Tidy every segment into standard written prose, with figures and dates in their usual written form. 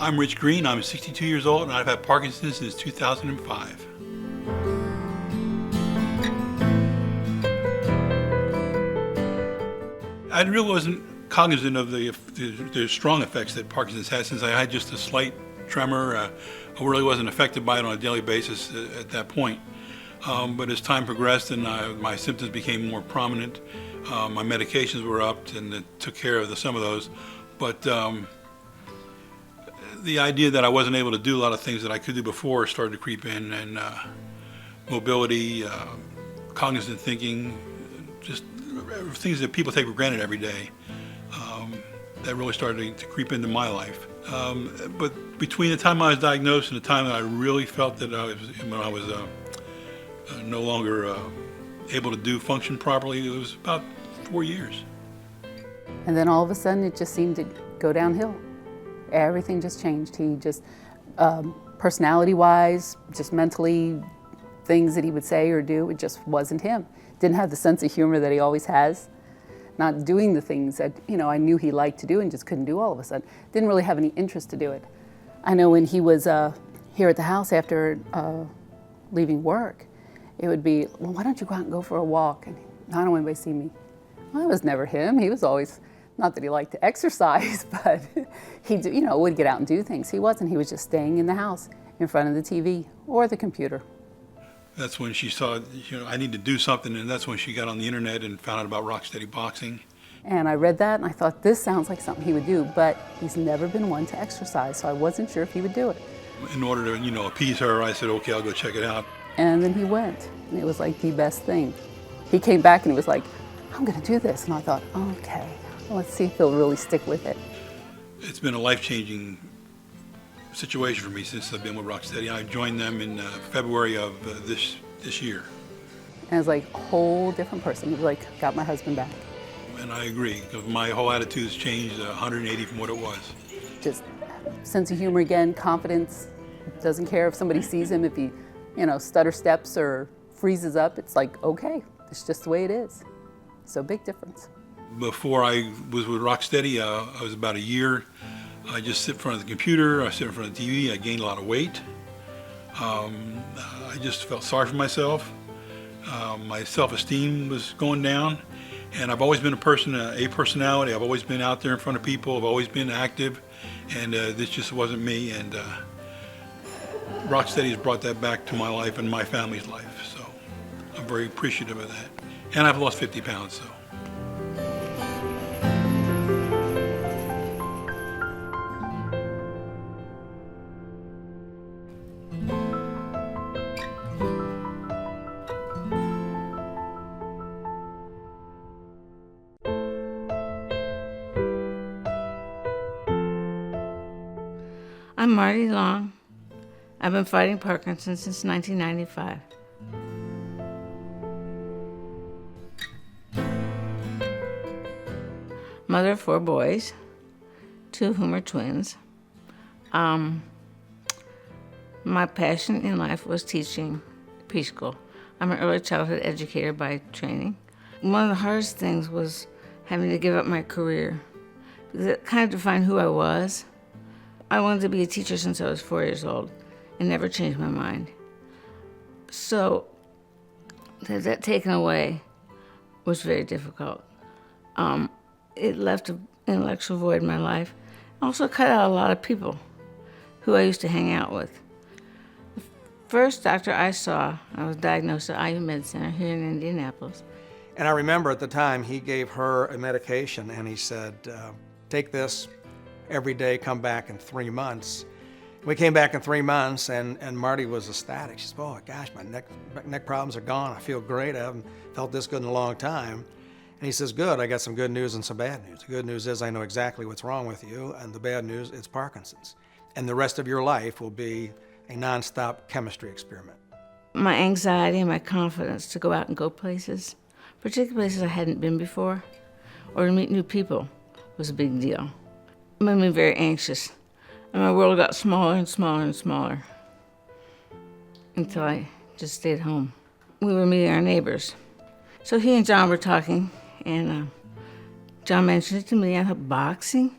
I'm Rich Green. I'm 62 years old and I've had Parkinson's since 2005. I really wasn't cognizant of the strong effects that Parkinson's has since I had just a slight tremor. I really wasn't affected by it on a daily basis at that point. But as time progressed and my symptoms became more prominent, my medications were upped and it took care of some of those. But the idea that I wasn't able to do a lot of things that I could do before started to creep in, and mobility, cognizant thinking, just things that people take for granted every day, that really started to creep into my life. But between the time I was diagnosed and the time that I really felt that when I was no longer able to function properly, it was about 4 years. And then all of a sudden it just seemed to go downhill. Everything just changed. He just, personality-wise, just mentally, things that he would say or do, it just wasn't him. Didn't have the sense of humor that he always has. Not doing the things that, I knew he liked to do and just couldn't do all of a sudden. Didn't really have any interest to do it. I know when he was here at the house after leaving work, it would be, well, why don't you go out and go for a walk? And I don't want anybody to see me. Well, that was never him. He was always, not that he liked to exercise, but he would get out and do things. He wasn't. He was just staying in the house in front of the TV or the computer. That's when she saw, I need to do something, and that's when she got on the internet and found out about Rocksteady Boxing. And I read that and I thought, this sounds like something he would do, but he's never been one to exercise, so I wasn't sure if he would do it. In order to, appease her, I said, okay, I'll go check it out. And then he went, and it was like the best thing. He came back and he was like, I'm gonna do this. And I thought, okay, well, let's see if he'll really stick with it. It's been a life-changing situation for me since I've been with Rocksteady. I joined them in February of this year. And it was like a whole different person. It was like, got my husband back. And I agree, because my whole attitude has changed 180 from what it was. Just sense of humor again, confidence. Doesn't care if somebody sees him, if he, stutter steps or freezes up. It's like, okay, it's just the way it is. So big difference. Before I was with Rocksteady, I was about a year. I just sit in front of the computer, I sit in front of the TV, I gained a lot of weight. I just felt sorry for myself. My self-esteem was going down. And I've always been a personality. I've always been out there in front of people. I've always been active. And this just wasn't me. And Rocksteady has brought that back to my life and my family's life. So I'm very appreciative of that. And I've lost 50 pounds, so. I'm Marty Long. I've been fighting Parkinson's since 1995. Mother of 4 boys, 2 of whom are twins. My passion in life was teaching preschool. I'm an early childhood educator by training. One of the hardest things was having to give up my career, because it kind of defined who I was. I wanted to be a teacher since I was 4 years old and never changed my mind. So to have that taken away was very difficult. It left an intellectual void in my life. Also cut out a lot of people who I used to hang out with. The first doctor I saw, I was diagnosed at IU Med Center here in Indianapolis. And I remember at the time he gave her a medication and he said, take this every day, come back in 3 months. We came back in 3 months and Marty was ecstatic. She said, oh gosh, my neck problems are gone. I feel great. I haven't felt this good in a long time. And he says, good, I got some good news and some bad news. The good news is I know exactly what's wrong with you, and the bad news, it's Parkinson's. And the rest of your life will be a nonstop chemistry experiment. My anxiety and my confidence to go out and go places, particularly places I hadn't been before, or to meet new people, was a big deal. It made me very anxious. And my world got smaller and smaller and smaller until I just stayed home. We were meeting our neighbors. So he and John were talking, and John mentioned it to me. I thought, boxing?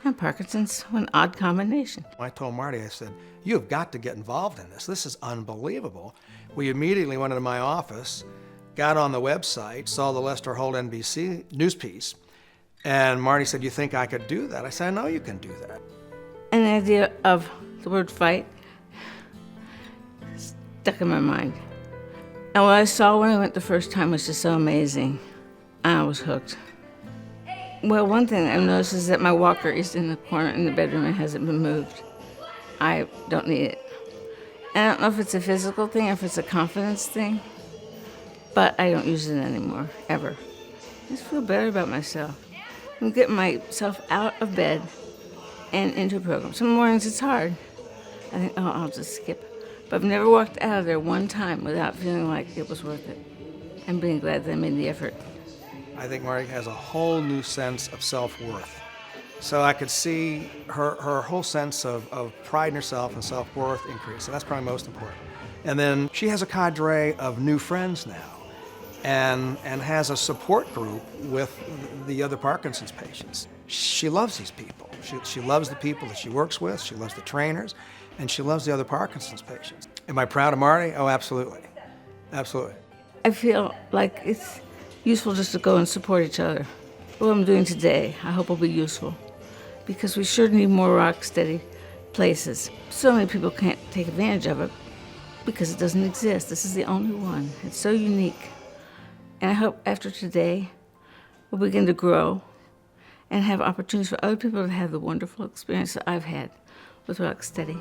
and Parkinson's, an odd combination. I told Marty, I said, you have got to get involved in this. This is unbelievable. We immediately went into my office, got on the website, saw the Lester Holt NBC news piece, and Marty said, you think I could do that? I said, I know you can do that. And the idea of the word fight stuck in my mind. And what I saw when I went the first time was just so amazing. I was hooked. Well, one thing I've noticed is that my walker is in the corner in the bedroom and hasn't been moved. I don't need it. And I don't know if it's a physical thing or if it's a confidence thing, but I don't use it anymore, ever. I just feel better about myself. I'm getting myself out of bed and into a program. Some mornings it's hard. I think, oh, I'll just skip. But I've never walked out of there one time without feeling like it was worth it and being glad that I made the effort. I think Marty has a whole new sense of self-worth. So I could see her whole sense of pride in herself and self-worth increase, and that's probably most important. And then she has a cadre of new friends now and has a support group with the other Parkinson's patients. She loves these people. She loves the people that she works with, she loves the trainers, and she loves the other Parkinson's patients. Am I proud of Marty? Oh, absolutely. Absolutely. I feel like it's useful just to go and support each other. What I'm doing today, I hope will be useful, because we sure need more rock-steady places. So many people can't take advantage of it because it doesn't exist. This is the only one. It's so unique. And I hope after today, we'll begin to grow and have opportunities for other people to have the wonderful experience that I've had with Rocksteady.